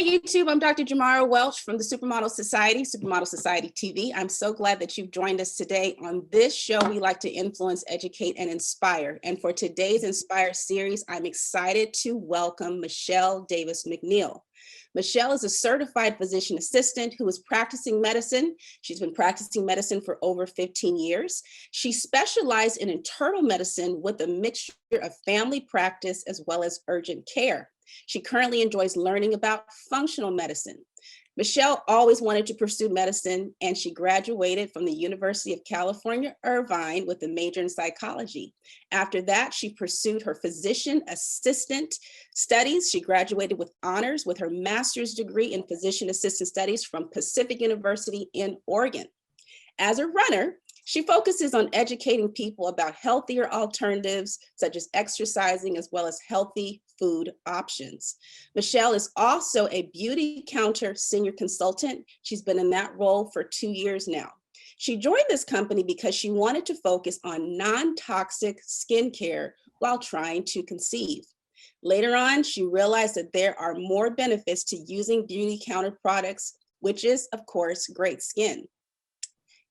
Hey YouTube, I'm Dr. Jamara Welch from the Supermodel Society, Supermodel Society TV. I'm so glad that you've joined us today. On this show, we like to influence, educate, and inspire. And for today's Inspire series, I'm excited to welcome Michelle Davis McNeal. Michelle is a certified physician assistant who is practicing medicine. She's been practicing medicine for over 15 years. She specialized in internal medicine with a mixture of family practice as well as urgent care. She currently enjoys learning about functional medicine. Michelle always wanted to pursue medicine, and she graduated from the University of California, Irvine with a major in psychology. After that, she pursued her physician assistant studies. She graduated with honors with her master's degree in physician assistant studies from Pacific University in Oregon. As a runner, she focuses on educating people about healthier alternatives, such as exercising, as well as healthy food options. Michelle is also a Beautycounter senior consultant. She's been in that role for 2 years now. She joined this company because she wanted to focus on non-toxic skincare while trying to conceive. Later on, she realized that there are more benefits to using Beautycounter products, which is, of course, great skin.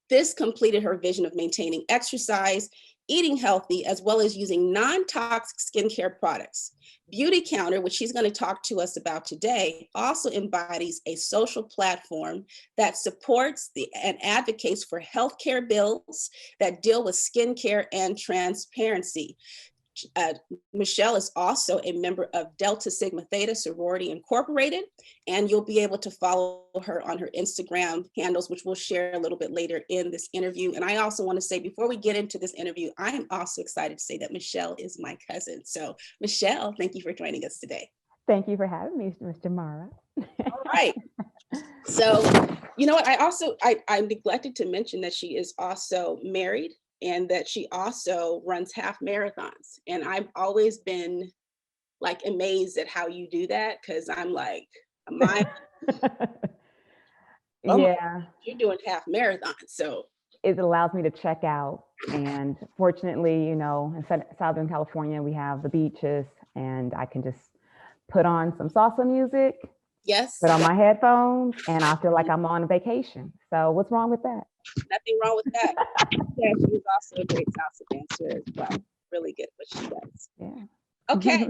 This completed her vision of maintaining exercise, eating healthy, as well as using non-toxic skincare products. Beautycounter, which she's going to talk to us about today, also embodies a social platform that supports and advocates for healthcare bills that deal with skincare and transparency. Michelle is also a member of Delta Sigma Theta Sorority Incorporated, and you'll be able to follow her on her Instagram handles, which we'll share a little bit later in this interview. And I also want to say, before we get into this interview, I am also excited to say that Michelle is my cousin. So Michelle, thank you for joining us today. Thank you for having me, Ms. Jamara. All right. So, you know what, I neglected to mention that she is also married, and that she also runs half marathons. And I've always been like amazed at how you do that, because I'm like, Yeah, you're doing half marathons. So it allows me to check out. And fortunately, you know, in Southern California, we have the beaches, and I can just put on some salsa music, yes, put on my headphones, and I feel like I'm on a vacation. So what's wrong with that? Nothing wrong with that. Yeah, she's also a great salsa dancer as well. Really good at what she does. Yeah. Okay.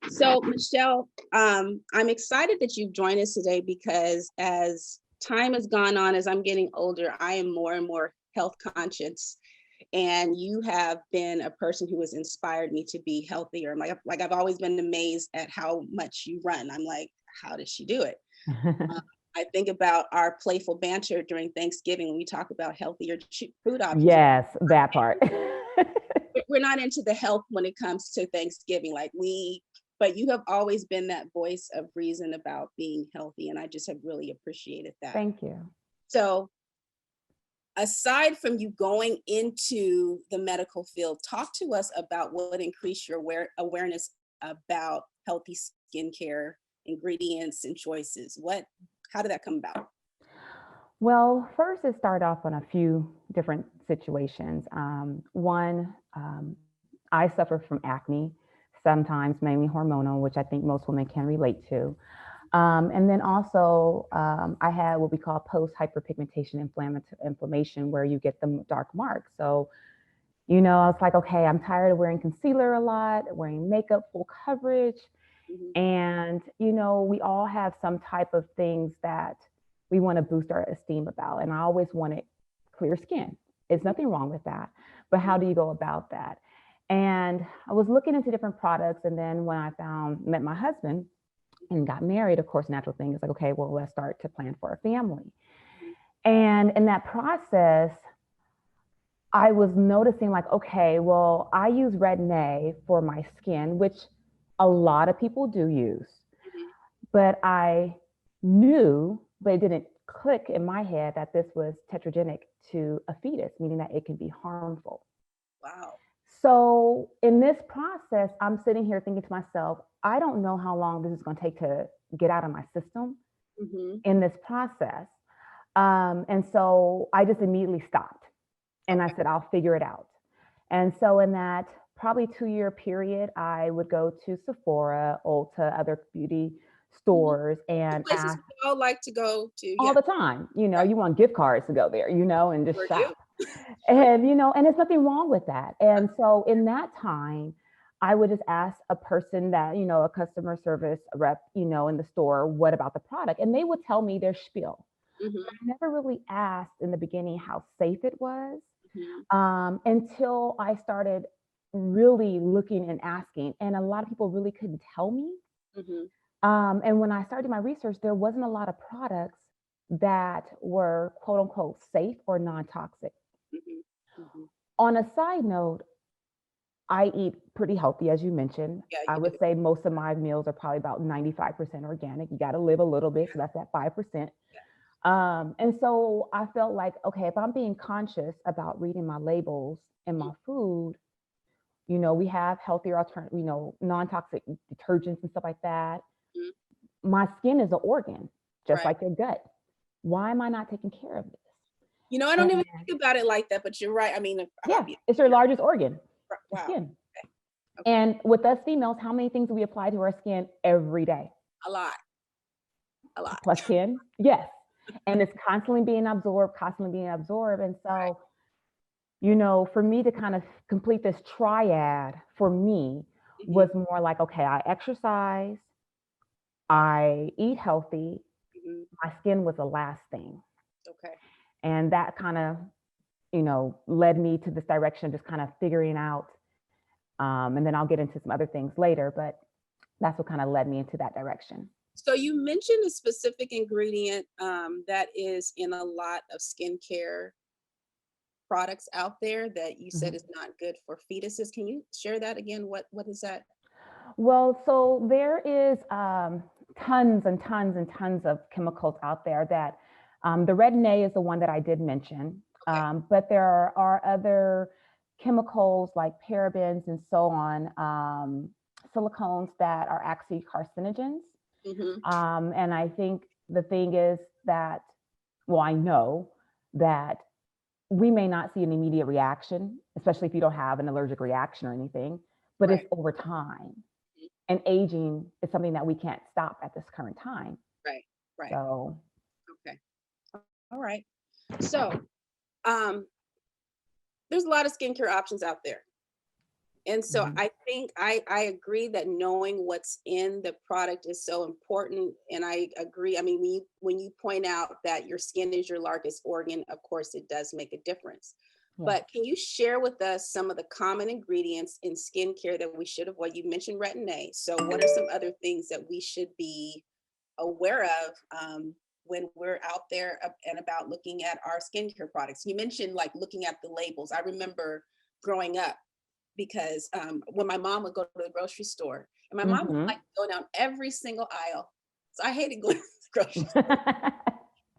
So Michelle, I'm excited that you've joined us today, because as time has gone on, as I'm getting older, I am more and more health conscious. And you have been a person who has inspired me to be healthier. Like I've always been amazed at how much you run. I'm like, how does she do it? I think about our playful banter during Thanksgiving when we talk about healthier food options. Yes, that part. We're not into the health when it comes to Thanksgiving, but you have always been that voice of reason about being healthy, and I just have really appreciated that. Thank you. So, aside from you going into the medical field, talk to us about what increased your awareness about healthy skincare ingredients and choices. How did that come about? Well, first it started off on a few different situations. One, I suffer from acne, sometimes mainly hormonal, which I think most women can relate to. And then also I had what we call post-hyperpigmentation inflammation, where you get the dark marks. So, you know, I was like, okay, I'm tired of wearing concealer a lot, wearing makeup full coverage. Mm-hmm. And, you know, we all have some type of things that we want to boost our esteem about. And I always wanted clear skin. There's nothing wrong with that. But how do you go about that? And I was looking into different products. And then when I met my husband and got married, of course, natural thing is like, okay, well, let's start to plan for a family. And in that process, I was noticing like, okay, well, I use Retin-A for my skin, which a lot of people do use, but I knew, but it didn't click in my head that this was tetragenic to a fetus, meaning that it can be harmful. Wow. So in this process, I'm sitting here thinking to myself, I don't know how long this is going to take to get out of my system in this process. And so I just immediately stopped and I said, I'll figure it out. And so in that probably 2-year period, I would go to Sephora, Ulta, other beauty stores and Places ask we all like to go to. all Yeah, the time. right. You want gift cards to go there, and just Sure do. shop. And, and there's nothing wrong with that. And so in that time, I would just ask a person that, a customer service rep, in the store, what about the product? And they would tell me their spiel. Mhm, I never really asked in the beginning how safe it was, mhm, until I started really looking and asking. And a lot of people really couldn't tell me. mhm, And when I started my research, there wasn't a lot of products that were quote unquote safe or non-toxic. mhm, mhm. On a side note, I eat pretty healthy, as you mentioned. Yeah, I you do. would say most of my meals are probably about 95% organic. You got to live a little bit, so that's that 5%. Yeah. And so I felt like, okay, if I'm being conscious about reading my labels and Mm, my food, we have healthier alternative, non-toxic detergents and stuff like that. mhm. My skin is an organ, just Right. like your gut. Why am I not taking care of this? I don't And even think about it like that, but you're right. I mean, yeah, it's your largest organ, the wow. skin. Okay. Okay. And with us females, how many things do we apply to our skin every day? A lot. A lot. Plus 10? Yes. And it's constantly being absorbed, constantly being absorbed. And Right. so, for me to kind of complete this triad for me Mhm, was more like, okay, I exercise, I eat healthy, mhm. my skin was the last thing. Okay. And that kind of, led me to this direction, just kind of figuring out. And then I'll get into some other things later, but that's what kind of led me into that direction. So you mentioned a specific ingredient that is in a lot of skincare products out there that you said Mhm. is not good for fetuses. Can you share that again? What is that? Well, so there is tons and tons and tons of chemicals out there that the red nay is the one that I did mention, Okay. but there are other chemicals like parabens and so on, silicones that are actually carcinogens. Hmm. And I think the thing is that, well, I know that we may not see an immediate reaction, especially if you don't have an allergic reaction or anything, but it's Right. over time. Mhm. And aging is something that we can't stop at this current time. Right. Right. So, Okay. All right. So um, there's a lot of skincare options out there. And so mhm, I think I agree that knowing what's in the product is so important. And I agree. I mean, when you point out that your skin is your largest organ, of course it does make a difference. yes. But can you share with us some of the common ingredients in skincare that we should avoid? You mentioned retin-A. So what are some other things that we should be aware of when we're out there and about looking at our skincare products? You mentioned like looking at the labels. I remember growing up because when my mom would go to the grocery store, and my mom would like Mhm. go down every single aisle. So I hated going to the grocery store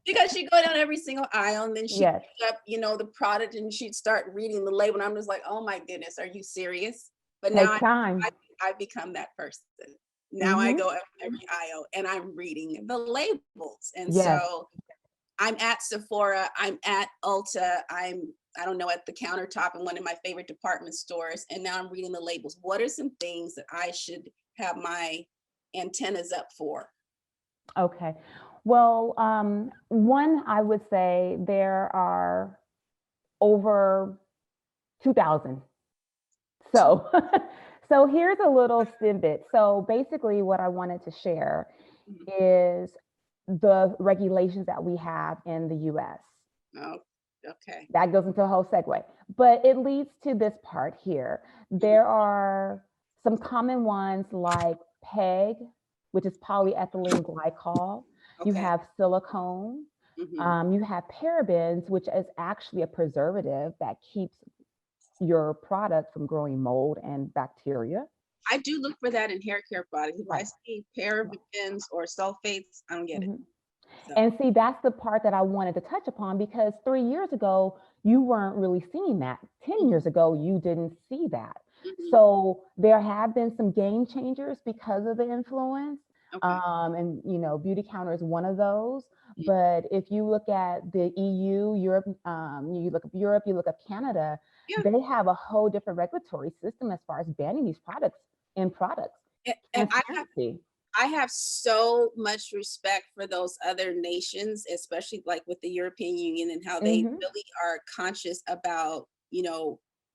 because she'd go down every single aisle and then she'd Yes, pick up, the product and she'd start reading the label. And I'm just like, oh my goodness, are you serious? But now takes time. I've become that person. Now I Mhm. go every aisle and I'm reading the labels. And Yes. so I'm at Sephora, I'm at Ulta, I don't know, at the countertop in one of my favorite department stores, and now I'm reading the labels. What are some things that I should have my antennas up for? Okay. Well, one, I would say there are over 2,000. Two. So, so here's a little snippet. So basically, what I wanted to share Mhm. is the regulations that we have in the US. Oh, okay. That goes into a whole segue, but it leads to this part here. Mhm. There are some common ones like PEG, which is polyethylene glycol. You Okay. have silicone. Hmm. You have parabens, which is actually a preservative that keeps your product from growing mold and bacteria. I do look for that in hair care products. If I Right. see parabens or sulfates, I don't get it. Mhm. So, And see, that's the part that I wanted to touch upon because 3 years ago, you weren't really seeing that. 10 mhm, years ago, you didn't see that. mhm. So there have been some game changers because of the influence. Okay. And, Beautycounter is one of those. Mm. But if you look at the EU, Europe, you look at Europe, you look at Canada, Yeah. they have a whole different regulatory system as far as banning these products in products. And I have Transparency. I have so much respect for those other nations, especially like with the European Union and how they Hmm. really are conscious about,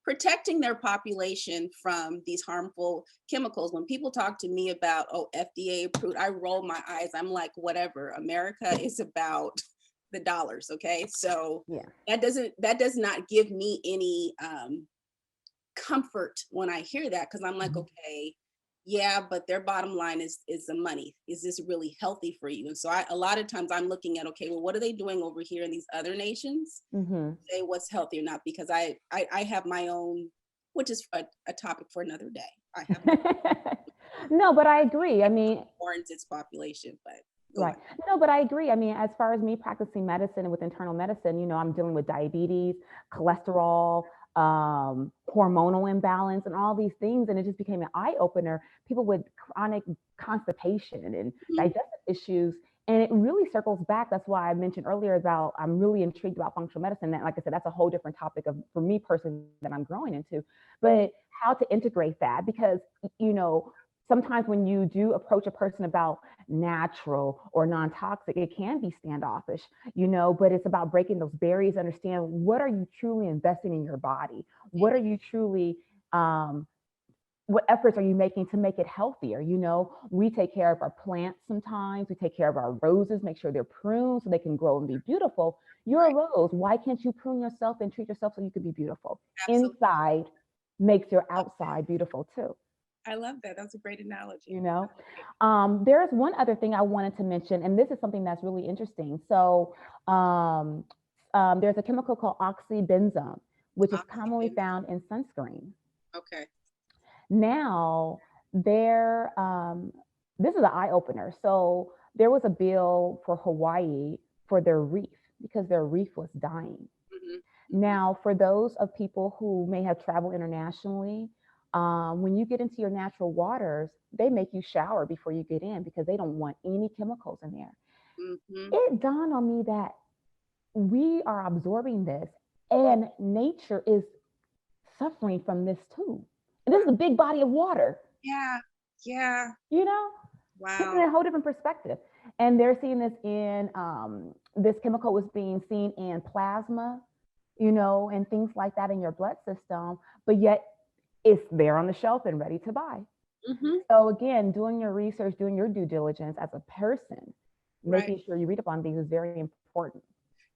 protecting their population from these harmful chemicals. When people talk to me about, oh, FDA approved, I roll my eyes. I'm like, whatever. America is about the dollars. Okay. So Yeah. that does not give me any comfort when I hear that, because I'm like, Mhm. okay, yeah, but their bottom line is the money. Is this really healthy for you? And so a lot of times I'm looking at, okay, well, what are they doing over here in these other nations? Mhm. Say what's healthy or not, because I have my own, which is a topic for another day. I have my No, but I agree. I mean, warrants its population, but go right. on. No, but I agree. I mean, as far as me practicing medicine and with internal medicine, I'm dealing with diabetes, cholesterol, hormonal imbalance, and all these things. And it just became an eye opener. People with chronic constipation and Mhm. digestive issues. And it really circles back. That's why I mentioned earlier about I'm really intrigued about functional medicine. That, like I said, that's a whole different topic for me personally that I'm growing into. But how to integrate that because you know sometimes when you do approach a person about natural or non-toxic, it can be standoffish, but it's about breaking those barriers, understand what are you truly investing in your body? What are you truly what efforts are you making to make it healthier? We take care of our plants sometimes, we take care of our roses, make sure they're pruned so they can grow and be beautiful. You're a Right. rose. Why can't you prune yourself and treat yourself so you can be beautiful? Absolutely. Inside makes your outside beautiful too. I love that. That's a great analogy. you know there's one other thing I wanted to mention, and this is something that's really interesting. So um, there's a chemical called oxybenzone, which is commonly Oxygen. found in sunscreen. Okay. Now there this is an eye opener. So there was a bill for Hawaii for their reef because their reef was dying. Hmm. Hmm. Now, for those of people who may have traveled internationally, when you get into your natural waters, they make you shower before you get in because they don't want any chemicals in there. Hmm. It dawned on me that we are absorbing this and nature is suffering from this too. And this is a big body of water, Yeah. Yeah. you know, puts it Wow. in a whole different perspective. And they're seeing this in this chemical was being seen in plasma, and things like that in your blood system, but yet it's there on the shelf and ready to buy. Hmm. So again, doing your research, doing your due diligence as a person, Right. making sure you read up on these is very important.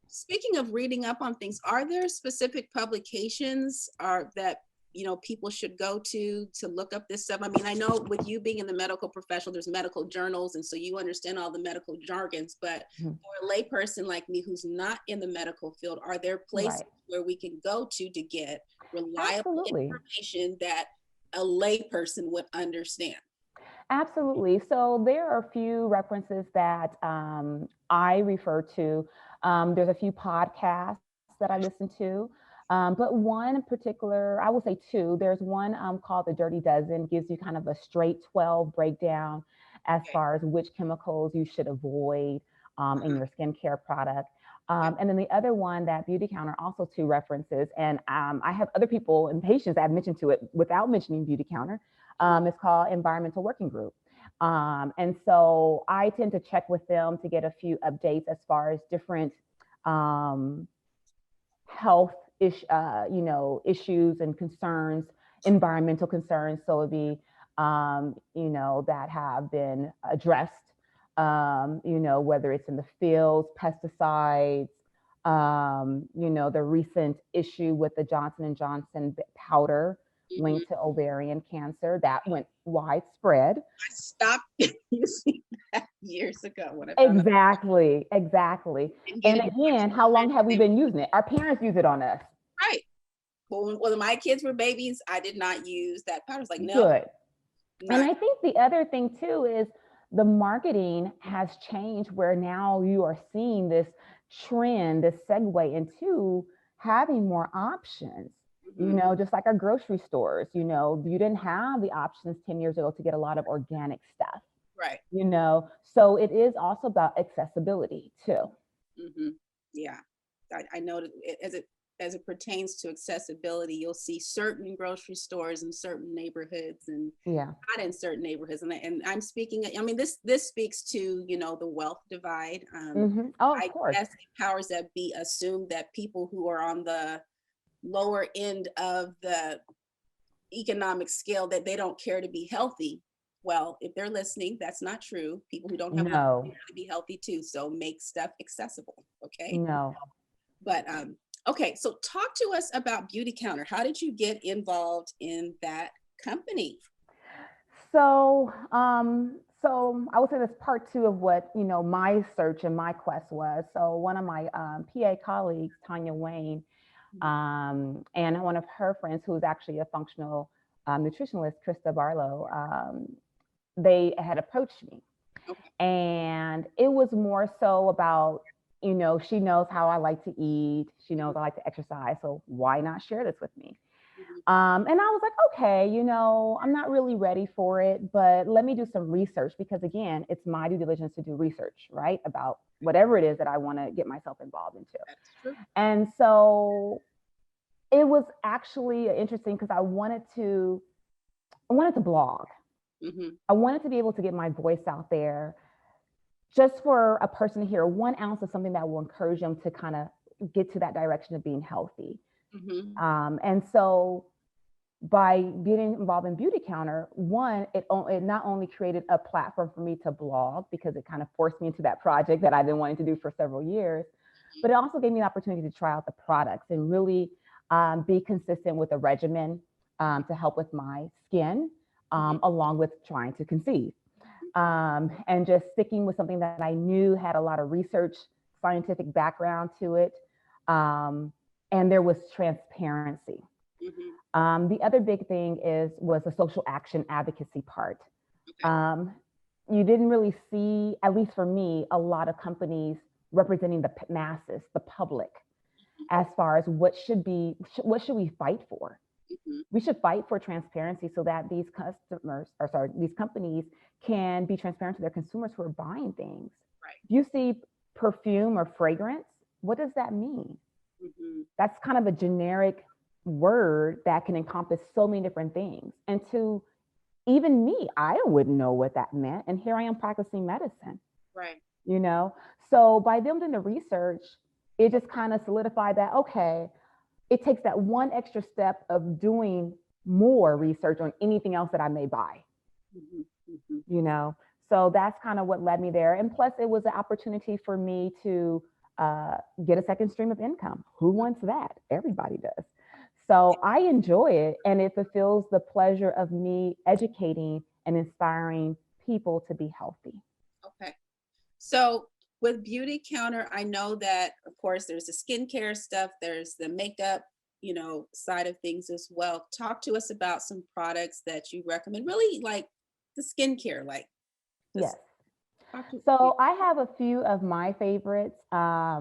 Speaking of reading up on things, are there specific publications are that people should go to look up this stuff? I mean, I know with you being in the medical profession, there's medical journals, and so you understand all the medical jargons. But Mhm. for a layperson like me who's not in the medical field, are there places Right. where we can go to get reliable Absolutely. information that a layperson would understand? Absolutely. So there are a few references that I refer to. There's a few podcasts that I listen to. But one in particular, I will say two. There's one called The Dirty Dozen, gives you kind of a straight 12 breakdown as Okay. far as which chemicals you should avoid in Uh-huh. your skincare product. Okay. And then the other one, that Beautycounter, also two references. And I have other people and patients that have mentioned to it without mentioning Beautycounter. Mhm. It's called Environmental Working Group. And so I tend to check with them to get a few updates as far as different um, health issues and concerns, environmental concerns. So it'd be, that have been addressed, whether it's in the fields, pesticides, the recent issue with the Johnson and Johnson powder Mhm. linked to ovarian cancer that went widespread. I stopped using that years ago when I found out Exactly, exactly. I didn't get And it. again, how long have we been using it? Our parents use it on us. Right. Well, when my kids were babies, I did not use that powder. It's like, no, Good. And not. I think the other thing too is the marketing has changed where now you are seeing this trend, this segue into having more options. Mhm. Just like our grocery stores, you didn't have the options 10 years ago to get a lot of organic stuff, Right. So it is also about accessibility too. Hmm. Yeah. I know that as it. as it pertains to accessibility, you'll see certain grocery stores in certain neighborhoods and Yeah. not in certain neighborhoods. And I'm speaking, I mean, this speaks to, the wealth divide. Oh, of I course. guess the powers that be assume that people who are on the lower end of the economic scale, that they don't care to be healthy. Well, if they're listening, that's not true. People who don't have money No, want to be healthy too. So make stuff accessible. Okay. no. But okay, so talk to us about Beautycounter. How did you get involved in that company? So I would say that's part two of what, my search and my quest was. So one of my PA colleagues, Tanya Wayne, and one of her friends, who is actually a functional nutritionalist, Krista Barlow, they had approached me. Okay. And it was more so about, she knows how I like to eat. She knows I like to exercise. So why not share this with me? Mhm. And I was like, okay, I'm not really ready for it, but let me do some research, because again, it's my due diligence to do research, right? About whatever it is that I want to get myself involved into. That's true. And so it was actually interesting because I wanted to blog. Mm-hmm. I wanted to be able to get my voice out there, just for a person to hear 1 ounce of something that will encourage them to kind of get to that direction of being healthy. Mm-hmm. And so by getting involved in Beautycounter, one, it not only created a platform for me to blog, because it kind of forced me into that project that I've been wanting to do for several years, but it also gave me the opportunity to try out the products and really be consistent with a regimen to help with my skin, along with trying to conceive. And just sticking with something that I knew had a lot of research, scientific background to it. And there was transparency. Mm-hmm. The other big thing was the social action advocacy part. Okay. You didn't really see, at least for me, a lot of companies representing the masses, the public, as far as what should we fight for? Mm-hmm. We should fight for transparency so that these companies can be transparent to their consumers who are buying things. Right. If you see perfume or fragrance, what does that mean? Mm-hmm. That's kind of a generic word that can encompass so many different things. And to even me, I wouldn't know what that meant. And here I am practicing medicine, Right. So by them doing the research, it just kind of solidified that, okay, it takes that one extra step of doing more research on anything else that I may buy, Mm-hmm. Mm-hmm. So that's kind of what led me there. And plus, it was an opportunity for me to get a second stream of income. Who wants that? Everybody does. So I enjoy it, and it fulfills the pleasure of me educating and inspiring people to be healthy. Okay. So with Beautycounter, I know that, of course, there's the skincare stuff, there's the makeup, side of things as well. Talk to us about some products that you recommend, really like the skincare, like Yes. this. Talk to, yeah. So I have a few of my favorites. I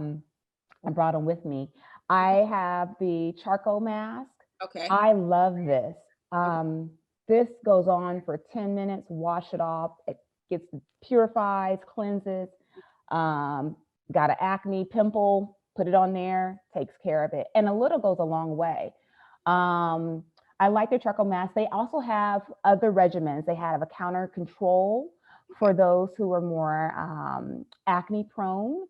brought them with me. I have the charcoal mask. Okay. I love this. Okay. This goes on for 10 minutes, wash it off. It gets purifies, cleanses. Got an acne pimple, put it on there, takes care of it. And a little goes a long way. I like their charcoal mask. They also have other regimens. They have a counter control for those who are more acne prone,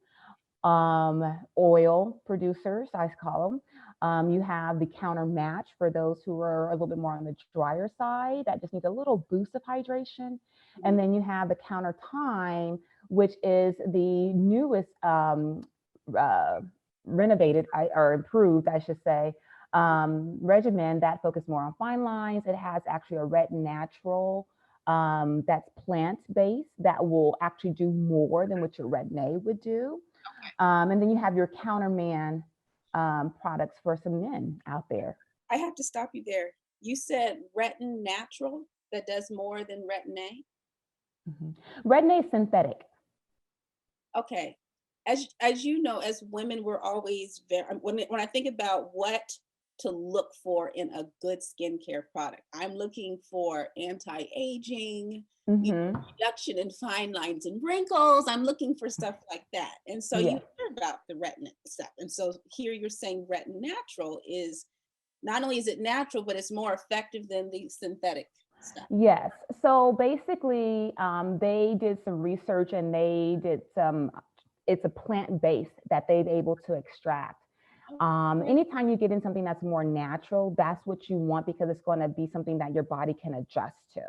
oil producers, I call them. You have the counter match for those who are a little bit more on the drier side that just need a little boost of hydration. And then you have the counter time, which is the newest renovated or improved, I should say, regimen that focuses more on fine lines. It has actually a red natural that's plant-based that will actually do more than what your Retin-A would do. And then you have your counterman products for some men out there. I have to stop you there. You said Retin Natural that does more than Retin A. Retin-A is synthetic. Okay. As you know, as women, we're always very, when I think about what to look for in a good skincare product, I'm looking for anti-aging, Mm-hmm. reduction in fine lines and wrinkles. I'm looking for stuff like that. And so Yes. you're about the retin stuff. And so here you're saying retin natural is, not only is it natural, but it's more effective than the synthetic stuff. Yes. So basically, they did some research and they did some, it's a plant based that they've able to extract. Okay. Anytime you get in something that's more natural, that's what you want because it's going to be something that your body can adjust to.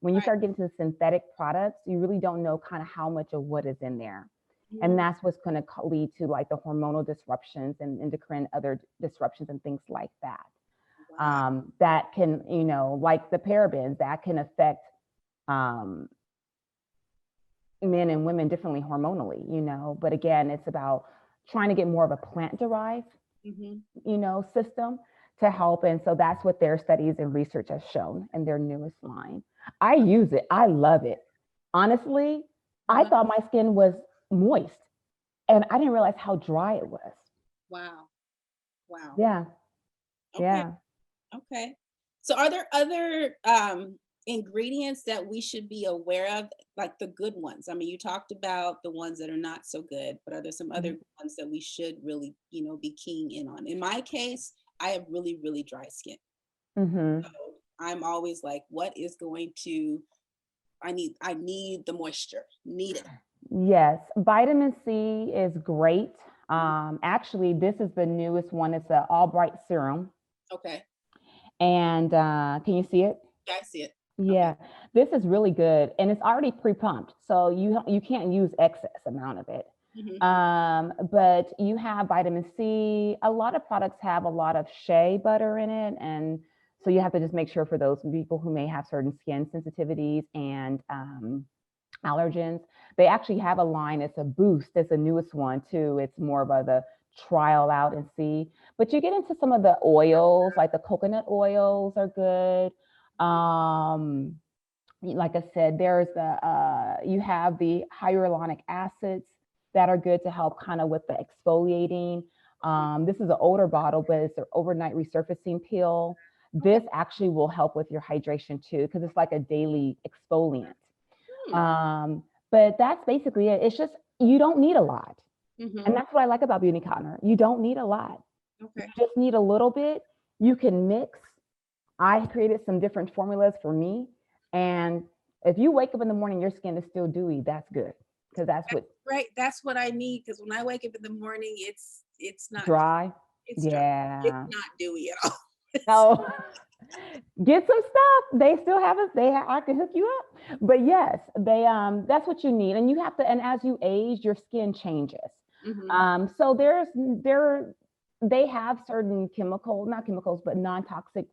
When you Right. start getting to synthetic products, you really don't know kind of how much of what is in there. And Mm, that's what's going to lead to like the hormonal disruptions and endocrine other disruptions and things like that. wow. That can, like the parabens, that can affect um, men and women differently hormonally. But again, it's about trying to get more of a plant derived, Hmm. system to help. And so that's what their studies and research has shown in their newest line. I use it. I love it. Honestly, I Uh-huh. thought my skin was moist and I didn't realize how dry it was. Wow. Wow. Yeah. Okay. Yeah. Okay. So are there other ingredients that we should be aware of, like the good ones? I mean, you talked about the ones that are not so good, but are there some other ones that we should really, be keying in on? In my case, I have really, really dry skin. Mm-hmm. So I'm always like, what is going to, I need the moisture, need it. Yes, vitamin C is great. Mhm. Actually, this is the newest one. It's an all bright serum. Okay. And can you see it? Yeah, I see it. Okay. Yeah, this is really good, and it's already pre-pumped, so you can't use excess amount of it. Hmm. But you have vitamin C. A lot of products have a lot of shea butter in it, and so you have to just make sure for those people who may have certain skin sensitivities and allergens. They actually have a line. It's a boost. It's the newest one too. It's more of the trial out and see. But you get into some of the oils, like the coconut oils are good. Like I said, there's you have the hyaluronic acids that are good to help kind of with the exfoliating. This is an older bottle, but it's an overnight resurfacing peel. Okay. This actually will help with your hydration too, because it's like a daily exfoliant. Hmm. Um, but that's basically it. It's just you don't need a lot. Hmm. And that's what I like about Beautycounter. You don't need a lot. You Okay. just need a little bit. You can mix. I created some different formulas for me. And if you wake up in the morning, your skin is still dewy, that's good. Because that's what Right. That's what I need, because when I wake up in the morning, it's not dry. it's dry. It's Yeah. not dewy at all. It's, No. Get some stuff. They still have us. I can hook you up. But yes, that's what you need. And you have to, and as you age, your skin changes. hmm. So they have certain not chemicals, but non-toxic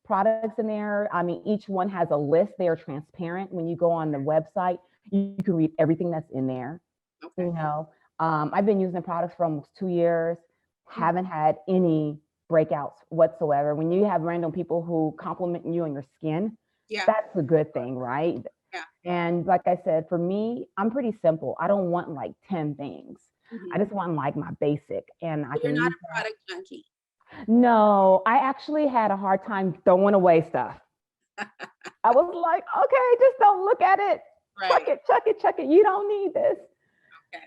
products in there. I mean, each one has a list. They are transparent. When you go on the website, you can read everything that's in there. Okay. You know, I've been using the products for almost 2 years, Mhm. haven't had any breakouts whatsoever. When you have random people who compliment you on your skin, Yeah. that's a good thing, right? Yeah. And like I said, for me, I'm pretty simple. I don't want like 10 things. I Hmm. just want like my basic and I You're can not use a product junkie. that. No, I actually had a hard time throwing away stuff. I was like, okay, just don't look at it. Chuck Right. it, chuck it, chuck it. You don't need this. Okay.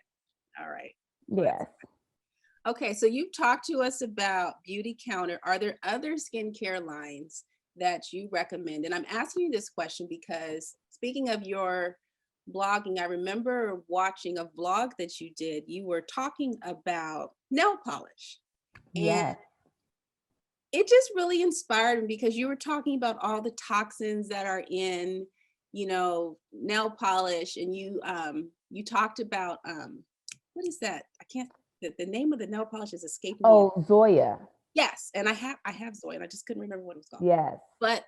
All right. Well, that's Yes. okay. So you've talked to us about Beautycounter. Are there other skincare lines that you recommend? And I'm asking you this question because, speaking of your blogging, I remember watching a vlog that you did. You were talking about nail polish. And Yes. it just really inspired me because you were talking about all the toxins that are in, nail polish, and you talked about what is that? I can't, the name of the nail polish is escaping me. Oh, Zoya. Yes, and I have Zoe, and I just couldn't remember what it was called. Yes. But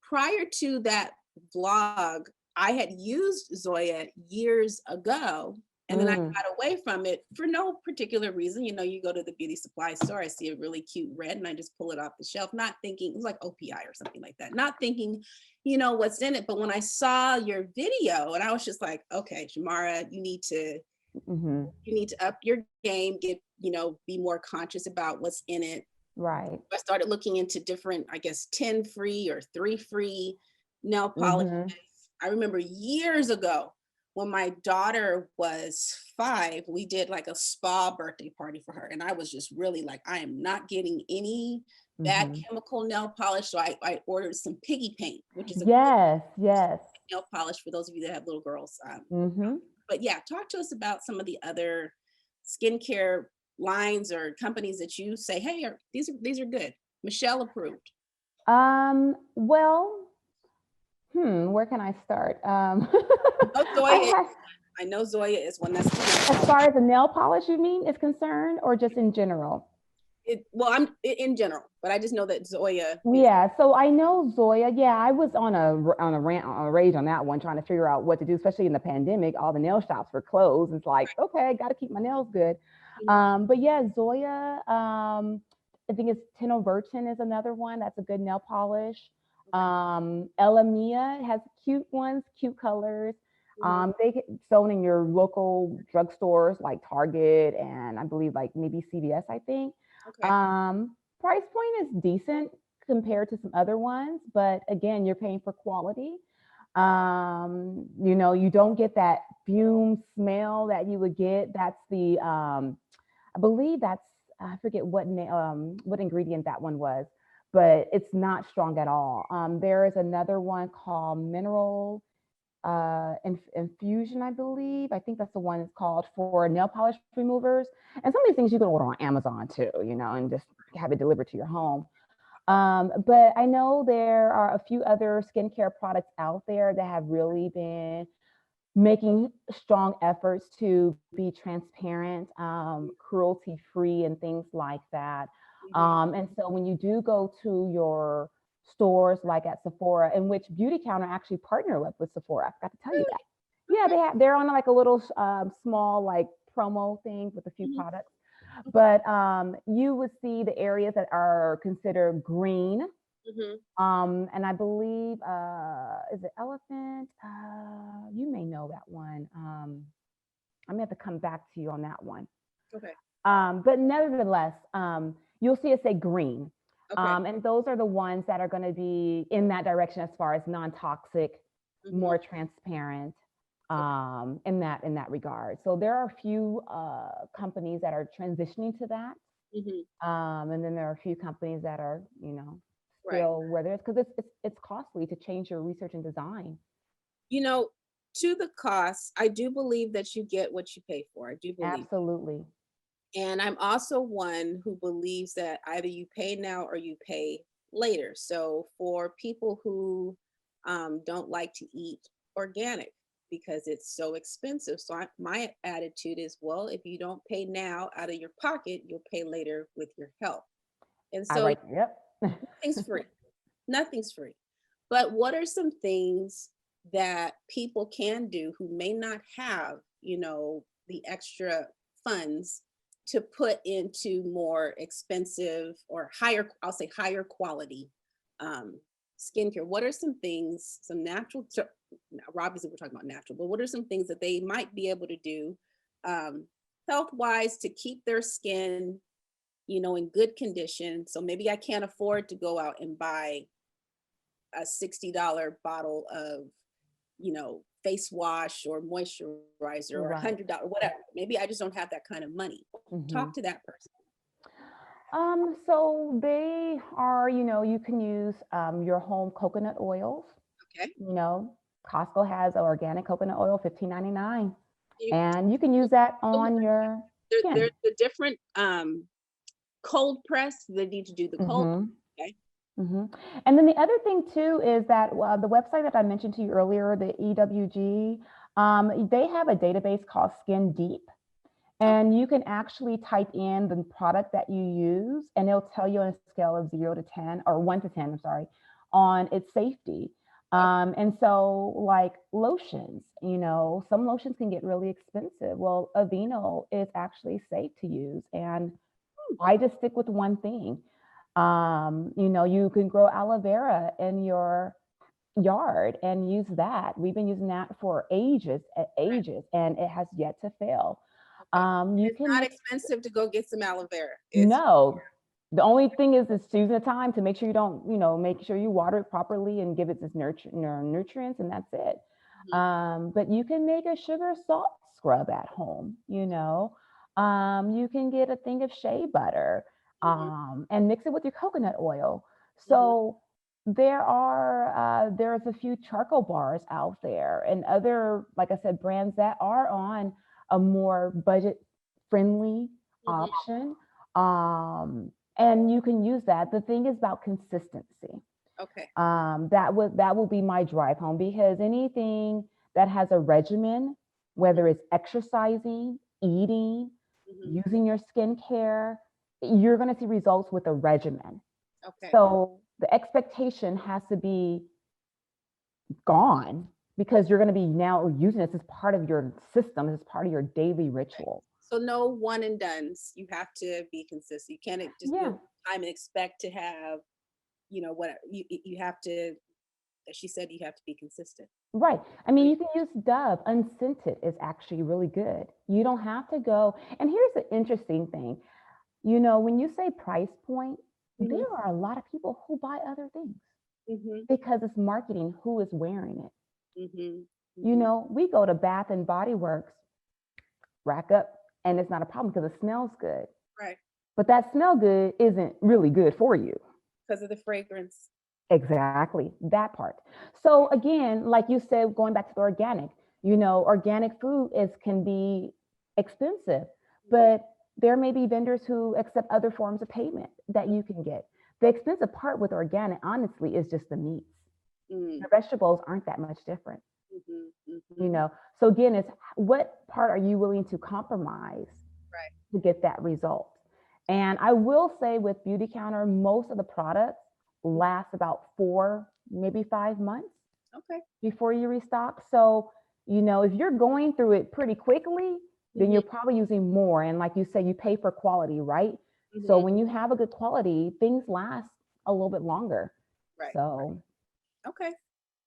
prior to that vlog, I had used Zoya years ago, and then I Mm, got away from it for no particular reason. You go to the beauty supply store, I see a really cute red, and I just pull it off the shelf, not thinking it was like OPI or something like that, not thinking, what's in it. But when I saw your video, and I was just like, okay, Shamara, hmm you need to up your game, be more conscious about what's in it. Right. I started looking into different, I guess, 10 free or 3 free nail polish. hmm I remember years ago when my daughter was 5, we did like a spa birthday party for her. And I was just really like, I am not getting any bad Hmm. chemical nail polish. So I ordered some piggy paint, which is a good Yes, yes. nail polish for those of you that have little girls. Hmm. But yeah, talk to us about some of the other skincare lines or companies that you say, hey, these are good. Michelle approved. Well, where can I start? Oh, I Zoya, have, I know Zoya is one that's as far as the nail polish you mean is concerned, or just in general? well, in general, but I just know that Zoya is Yeah, so I know Zoya. Yeah, I was on a rant, on a rage on that one, trying to figure out what to do, especially in the pandemic. All the nail shops were closed. It's like, okay, got to keep my nails good. mhm, But yeah, Zoya. I think it's Tenovertin is another one. That's a good nail polish. okay. Ella Mia has cute ones, cute colors. Mhm, They get sold in your local drugstores like Target and I believe like maybe CVS, I think. okay. Price point is decent compared to some other ones, but again, you're paying for quality. You don't get that fume smell that you would get. That's the I believe that's I forget what ingredient that one was, but it's not strong at all. There is another one called mineral infusion, I believe. I think that's the one it's called for nail polish removers. And some of these things you can order on Amazon too, and just have it delivered to your home. But I know there are a few other skincare products out there that have really been making strong efforts to be transparent, cruelty free, and things like that. mhm. And so when you do go to your stores like at Sephora, in which Beautycounter actually partner with Sephora, I forgot to tell you that. Really? Yeah, Okay. they're on like a little small like promo thing with a few Mhm, products. okay. But you would see the areas that are considered green, Mhm, and I believe, is it elephant? You may know that one. I'm gonna have to come back to you on that one. okay. But nevertheless, you'll see it say green. Okay. And those are the ones that are going to be in that direction as far as non-toxic, Mhm, more transparent, okay. in that regard. So there are a few companies that are transitioning to that. Mhm, And then there are a few companies that are, right. still where there's because it's costly to change your research and design. You know, to the cost, I do believe that you get what you pay for. I do believe. Absolutely. And I'm also one who believes that either you pay now or you pay later. So for people who don't like to eat organic because it's so expensive, so my attitude is, well, if you don't pay now out of your pocket, you'll pay later with your health. And I so write, yep. nothing's free. Nothing's free. But what are some things that people can do who may not have, the extra funds to put into more expensive or higher, I'll say higher quality um, skincare? What are some things, some natural, obviously we're talking about natural, but what are some things that they might be able to do health wise to keep their skin, in good condition? So maybe I can't afford to go out and buy a $60 bottle of, face wash or moisturizer or Right. $100, whatever. Maybe I just don't have that kind of money. Hmm. Talk to that person. So they are, you can use your home coconut oils. Okay. You know, Costco has organic coconut oil, 15.99, You, and you can use that on your there's skin. the different cold press. They need to do the cold. Hmm. Okay. Hmm. And then the other thing too is that the website that I mentioned to you earlier, the EWG, they have a database called Skin Deep. Okay. And you can actually type in the product that you use, and it'll tell you on a scale of 0 to 10, or 1 to 10, I'm sorry, on its safety. Okay. And so, like lotions, some lotions can get really expensive. Well, Aveeno is actually safe to use, and I just stick with one thing. You can grow aloe vera in your yard and use that. We've been using that for Right. ages, and it has yet to fail. Okay. You It's can not mix. expensive to go get some aloe vera. It's No, the only thing is choosing the time to make sure you don't, make sure you water it properly and give it its nutrients, and that's it. But you can make a sugar salt scrub at home, you can get a thing of shea butter and mix it with your coconut oil. So there's a few charcoal bars out there and other, like I said, brands that are on a more budget friendly option. And you can use that. The thing is about consistency. Okay. That will be my drive home, because anything that has a regimen, whether it's exercising, eating, using your skincare, you're going to see results with a regimen. Okay. So the expectation has to be gone, because you're going to be now using this as part of your system, as part of your daily ritual. So no one and dones. You have to be consistent. You can't just do time and expect to have, what you have to, as she said, you have to be consistent. Right. I mean, you can use Dove. Unscented is actually really good. You don't have to go. And here's the interesting thing. When you say price point, there are a lot of people who buy other things because it's marketing who is wearing it. We go to Bath and Body Works, rack up, and it's not a problem because it smells good. Right. But that smell good isn't really good for you. Because of the fragrance. Exactly, that part. So again, like you said, going back to the organic, organic food can be expensive, but there may be vendors who accept other forms of payment that you can get. The expensive part with organic, honestly, is just the meats. The vegetables aren't that much different. So again, it's what part are you willing to compromise to get that result? And I will say with Beautycounter, most of the products last about 4, maybe 5 months before you restock. So, if you're going through it pretty quickly, then you're probably using more. And like you said, you pay for quality, right? So when you have a good quality, things last a little bit longer. Right. So. Okay.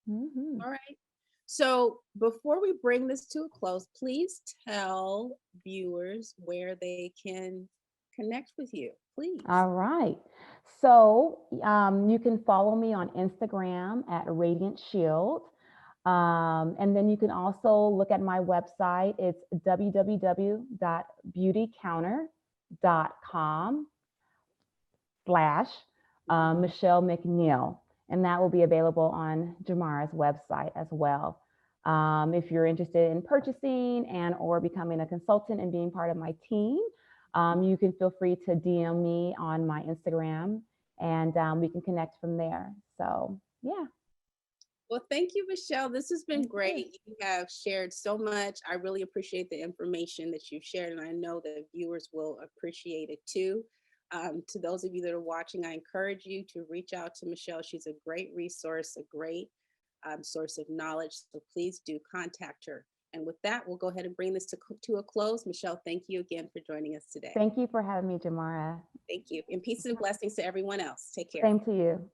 All right. So before we bring this to a close, please tell viewers where they can connect with you, please. All right. So you can follow me on Instagram at Radiant Shield. And then you can also look at my website. It's www.beautycounter.com/Michelle McNeal. And that will be available on Jamara's website as well. If you're interested in purchasing or becoming a consultant and being part of my team, you can feel free to DM me on my Instagram, and we can connect from there. So, yeah. Well, thank you, Michelle. This has been great. You have shared so much. I really appreciate the information that you've shared, and I know that viewers will appreciate it too. To those of you that are watching, I encourage you to reach out to Michelle. She's a great resource, a great source of knowledge. So please do contact her. And with that, we'll go ahead and bring this to a close. Michelle, thank you again for joining us today. Thank you for having me, Jamara. Thank you. And peace and blessings to everyone else. Take care. Same to you.